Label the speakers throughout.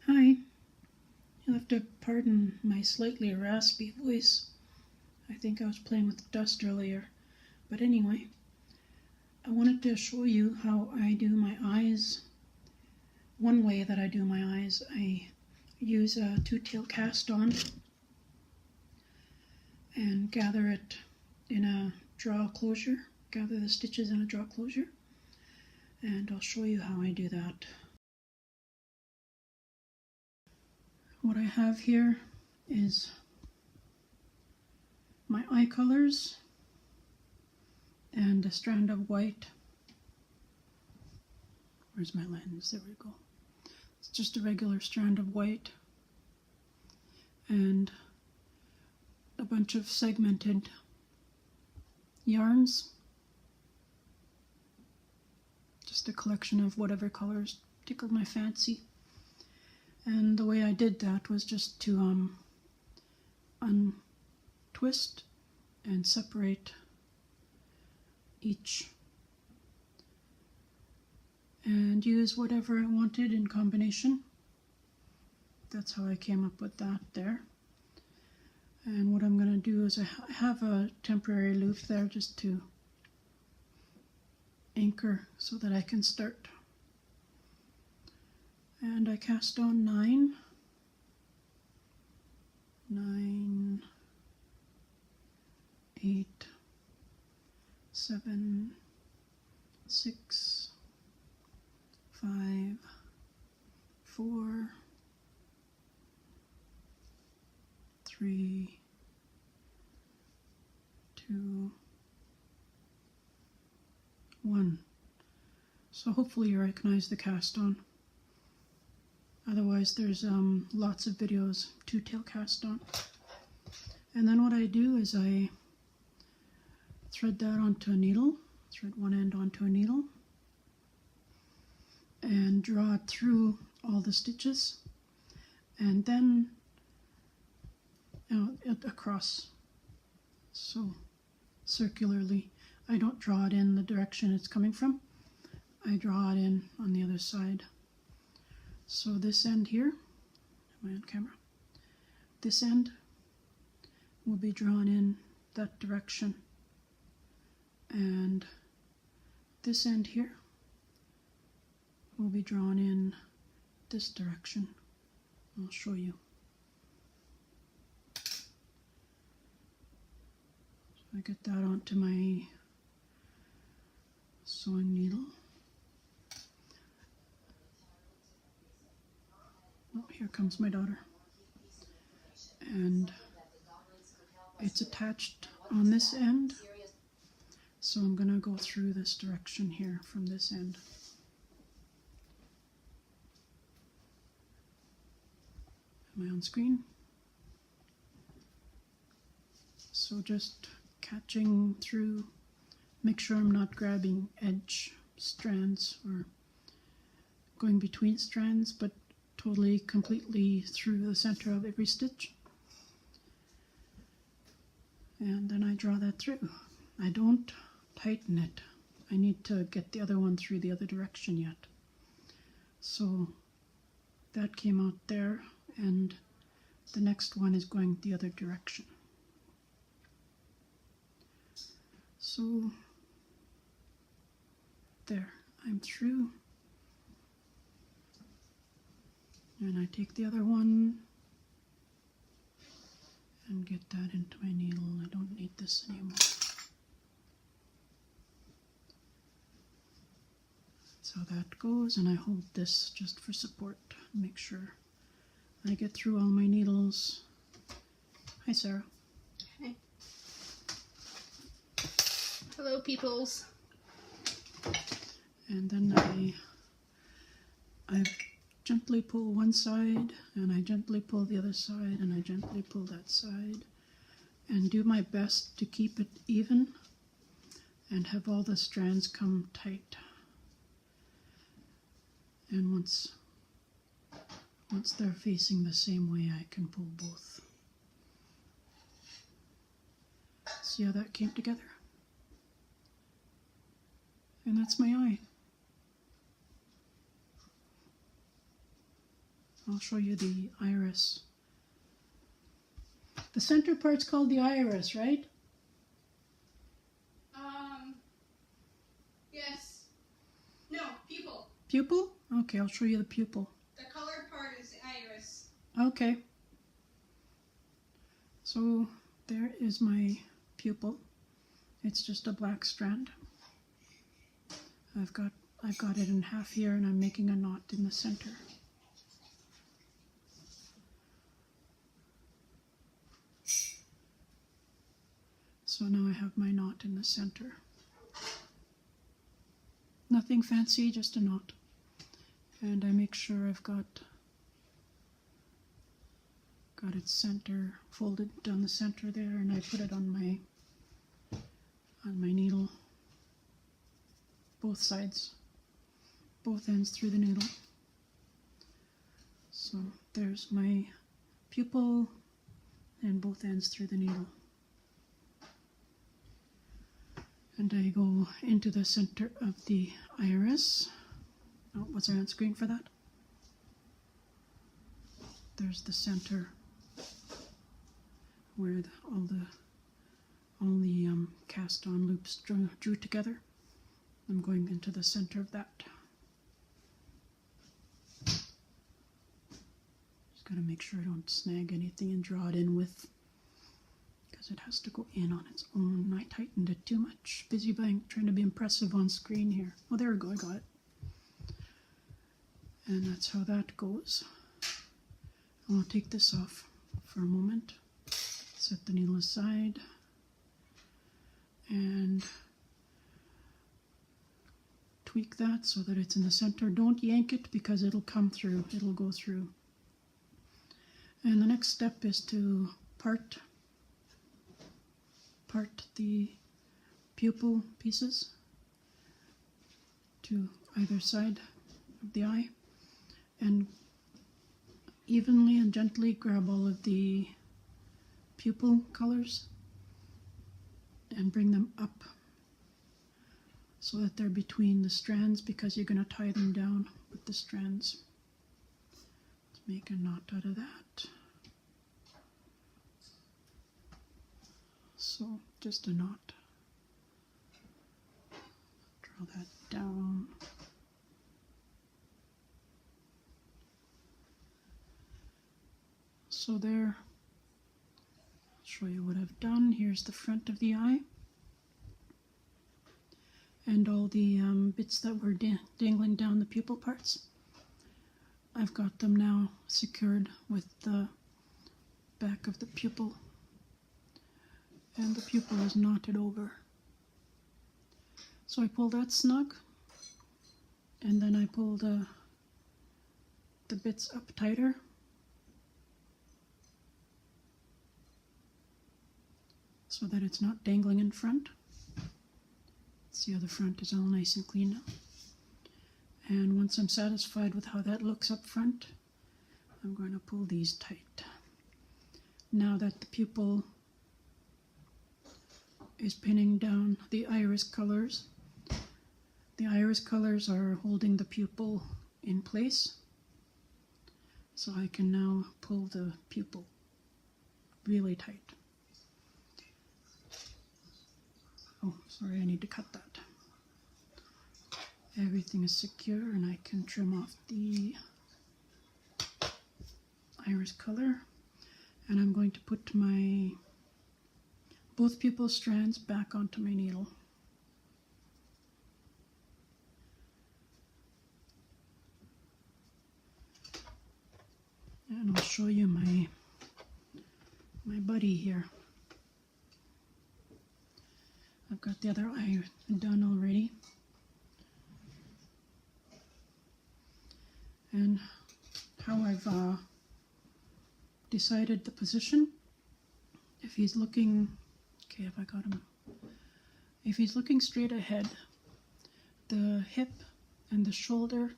Speaker 1: Hi, you'll have to pardon my slightly raspy voice. I think I was playing with dust earlier. But anyway, I wanted to show you how I do my eyes. One way that I do my eyes, I use a two-tail cast on and gather it in a draw closure, gather the stitches in a draw closure, and I'll show you how I do that. What I have here is my eye colors and a strand of white. Where's my lens? There we go. It's just a regular strand of white and a bunch of segmented yarns. Just a collection of whatever colors tickled my fancy. And the way I did that was just to untwist and separate each and use whatever I wanted in combination. That's how I came up with that there. And what I'm going to do is I have a temporary loop there just to anchor so that I can start. And I cast on 9, 8, 7, 6, 5, 4, 3, 2, 1. So hopefully you recognize the cast on. Otherwise there's lots of videos, two-tail cast on. And then what I do is I thread that onto a needle, thread one end onto a needle, and draw it through all the stitches, and then across, so circularly. I don't draw it in the direction it's coming from, I draw it in on the other side. So this end here, am I on camera? This end will be drawn in that direction, and this end here will be drawn in this direction. I'll show you. So I get that onto my sewing needle. Oh, here comes my daughter. And it's attached on this end, so I'm going to go through this direction here from this end. Am I on screen? So just catching through, make sure I'm not grabbing edge strands or going between strands, but totally, completely through the center of every stitch. And then I draw that through. I don't tighten it. I need to get the other one through the other direction yet. So that came out there, and the next one is going the other direction. So there, I'm through. And I take the other one and get that into my needle. I don't need this anymore. That's how that goes, and I hold this just for support. Make sure I get through all my needles. Hi, Sarah.
Speaker 2: Hey. Hello, peoples.
Speaker 1: And then I gently pull one side, and I gently pull the other side, and I gently pull that side, and do my best to keep it even and have all the strands come tight. And once they're facing the same way, I can pull both. See how that came together? And that's my eye. I'll show you the iris. The center part's called the iris, right?
Speaker 2: Yes. No, pupil.
Speaker 1: Pupil? Okay, I'll show you the pupil.
Speaker 2: The colored part is the iris.
Speaker 1: Okay. So there is my pupil. It's just a black strand. I've got it in half here, and I'm making a knot in the center. So now I have my knot in the center. Nothing fancy, just a knot. And I make sure I've got its center folded down the center there, and I put it on my needle, both sides, both ends through the needle. So there's my pupil and both ends through the needle. And I go into the center of the iris. Oh, was I on screen for that? There's the center where all the cast on loops drew together. I'm going into the center of that. Just gotta make sure I don't snag anything and draw it in with, because it has to go in on its own. I tightened it too much. Busy trying to be impressive on screen here. Oh, there we go, I got it. And that's how that goes. I'll take this off for a moment. Set the needle aside. And tweak that so that it's in the center. Don't yank it because it'll come through. It'll go through. And the next step is to part the pupil pieces to either side of the eye, and evenly and gently grab all of the pupil colors and bring them up so that they're between the strands, because you're going to tie them down with the strands. Let's make a knot out of that. So just a knot. Draw that down. So there, I'll show you what I've done. Here's the front of the eye. And all the bits that were dangling down the pupil parts. I've got them now secured with the back of the pupil. And the pupil is knotted over. So I pull that snug, and then I pull the bits up tighter. So that it's not dangling in front. See how the front is all nice and clean now. And once I'm satisfied with how that looks up front, I'm going to pull these tight. Now that the pupil is pinning down the iris colors, the iris colors are holding the pupil in place. So I can now pull the pupil really tight. Oh, sorry, I need to cut that. Everything is secure, and I can trim off the iris color. And I'm going to put my both pupil strands back onto my needle. And I'll show you my buddy here. I've got the other eye done already. And how I've decided the position. If he's looking, okay, if I got him. If he's looking straight ahead, the hip and the shoulder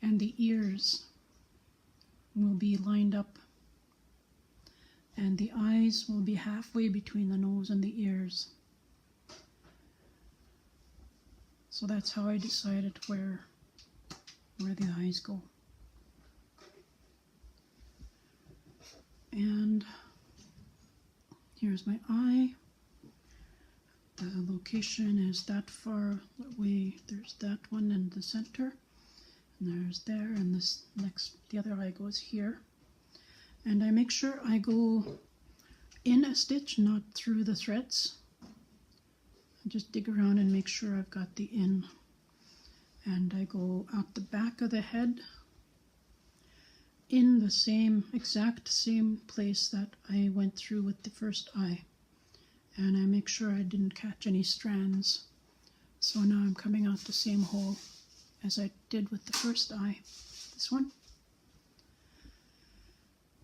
Speaker 1: and the ears will be lined up, and the eyes will be halfway between the nose and the ears. So that's how I decided where the eyes go. And here's my eye. The location is that far away. There's that one in the center. And there's there, and this next, the other eye goes here. And I make sure I go in a stitch, not through the threads. I just dig around and make sure I've got the in. And I go out the back of the head in the exact same place that I went through with the first eye. And I make sure I didn't catch any strands. So now I'm coming out the same hole as I did with the first eye, this one.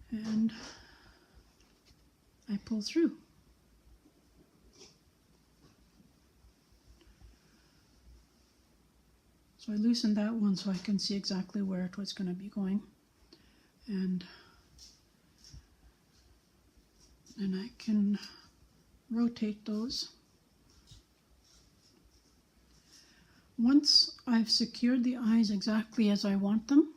Speaker 1: And I pull through. So I loosened that one so I can see exactly where it was going to be going. And I can rotate those. Once I've secured the eyes exactly as I want them,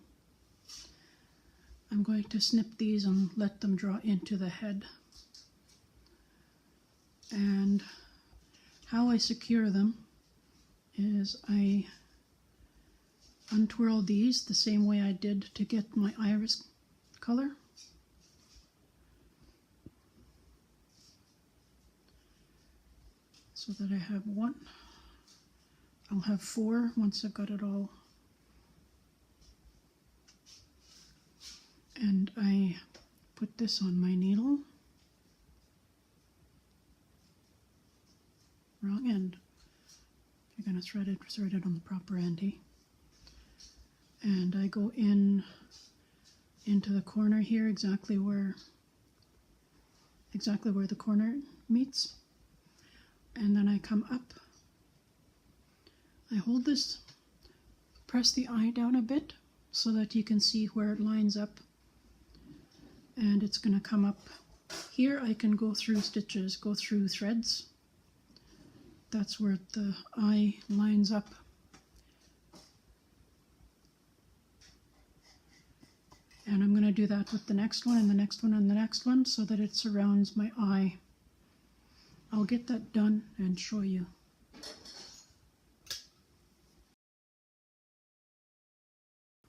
Speaker 1: I'm going to snip these and let them draw into the head. And how I secure them is I untwirl these the same way I did to get my iris color. So that I have one. I'll have 4 once I've got it all. And I put this on my needle. Wrong end. If you're going to thread it on the proper end, eh? And I go into the corner here, exactly where the corner meets. And then I come up. I hold this, press the eye down a bit so that you can see where it lines up. And it's going to come up. Here I can go through stitches, go through threads. That's where the eye lines up. And I'm going to do that with the next one and the next one and the next one so that it surrounds my eye. I'll get that done and show you.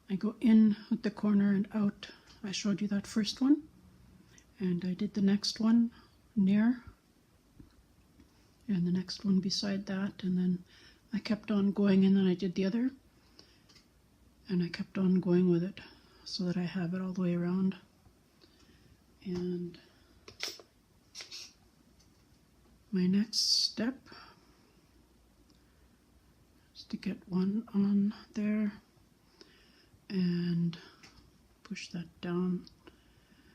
Speaker 1: I go in with the corner and out. I showed you that first one, and I did the next one near, and the next one beside that, and then I kept on going, and then I did the other, and I kept on going with it so that I have it all the way around. And my next step is to get one on there and push that down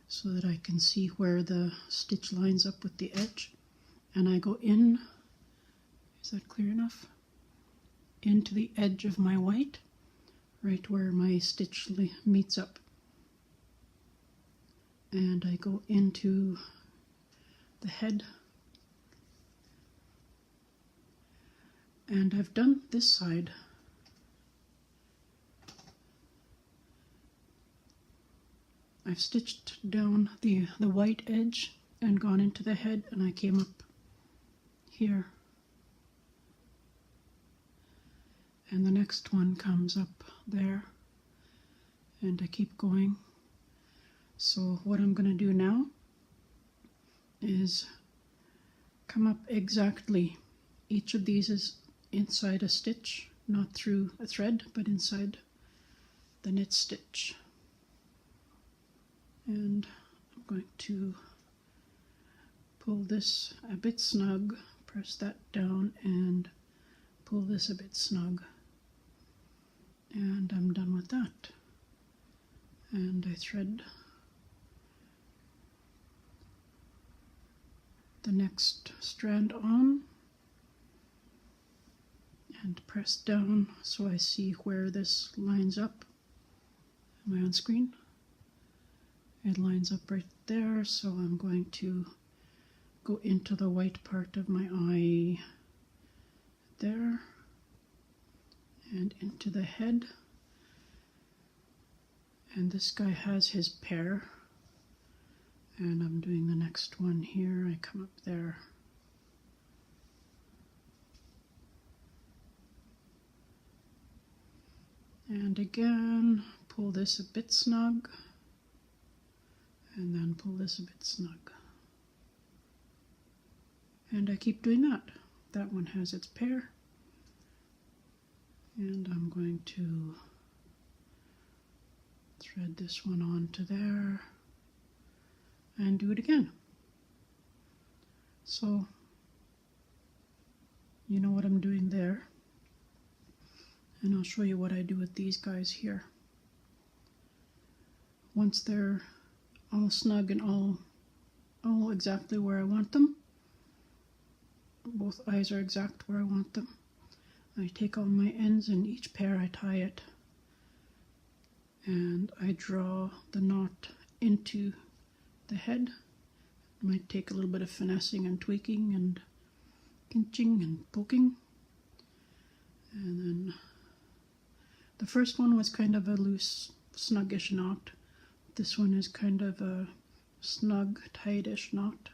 Speaker 1: so that I can see where the stitch lines up with the edge. And I go in, is that clear enough? Into the edge of my white, right where my stitch meets up. And I go into the head. And I've done this side. I've stitched down the white edge and gone into the head, and I came up here. And the next one comes up there, and I keep going. So what I'm going to do now is come up exactly. Each of these is inside a stitch, not through a thread, but inside the knit stitch. And I'm going to pull this a bit snug, press that down, and pull this a bit snug. And I'm done with that. And I thread the next strand on and press down so I see where this lines up. Am I on screen? It lines up right there, so I'm going to go into the white part of my eye there and into the head. And this guy has his pair, And I'm doing the next one here. I come up there. And again, pull this a bit snug. And then pull this a bit snug. And I keep doing that. That one has its pair. And I'm going to thread this one onto there and do it again. So you know what I'm doing there. And I'll show you what I do with these guys here. Once they're all snug and all exactly where I want them, both eyes are exact where I want them, I take all my ends and each pair I tie it, and I draw the knot into the head. It might take a little bit of finessing and tweaking and pinching and poking. And then the first one was kind of a loose, snuggish knot. This one is kind of a snug, tightish knot.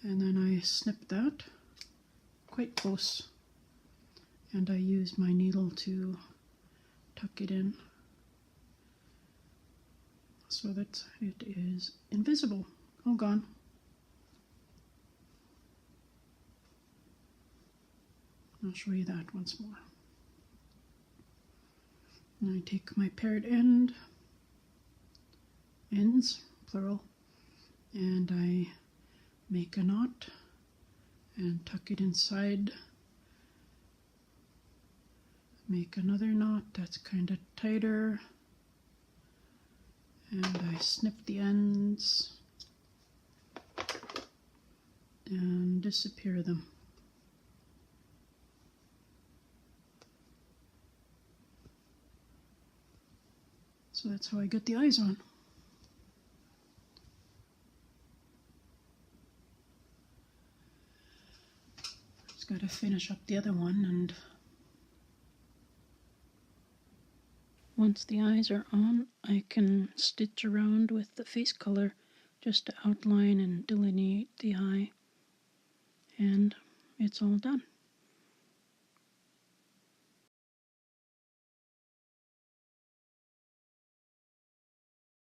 Speaker 1: And then I snip that quite close. And I use my needle to tuck it in so that it is invisible. All gone. I'll show you that once more. And I take my paired ends, plural, and I make a knot and tuck it inside. Make another knot that's kind of tighter, and I snip the ends and disappear them. So that's how I get the eyes on. Just got to finish up the other one, and once the eyes are on, I can stitch around with the face color just to outline and delineate the eye, and it's all done.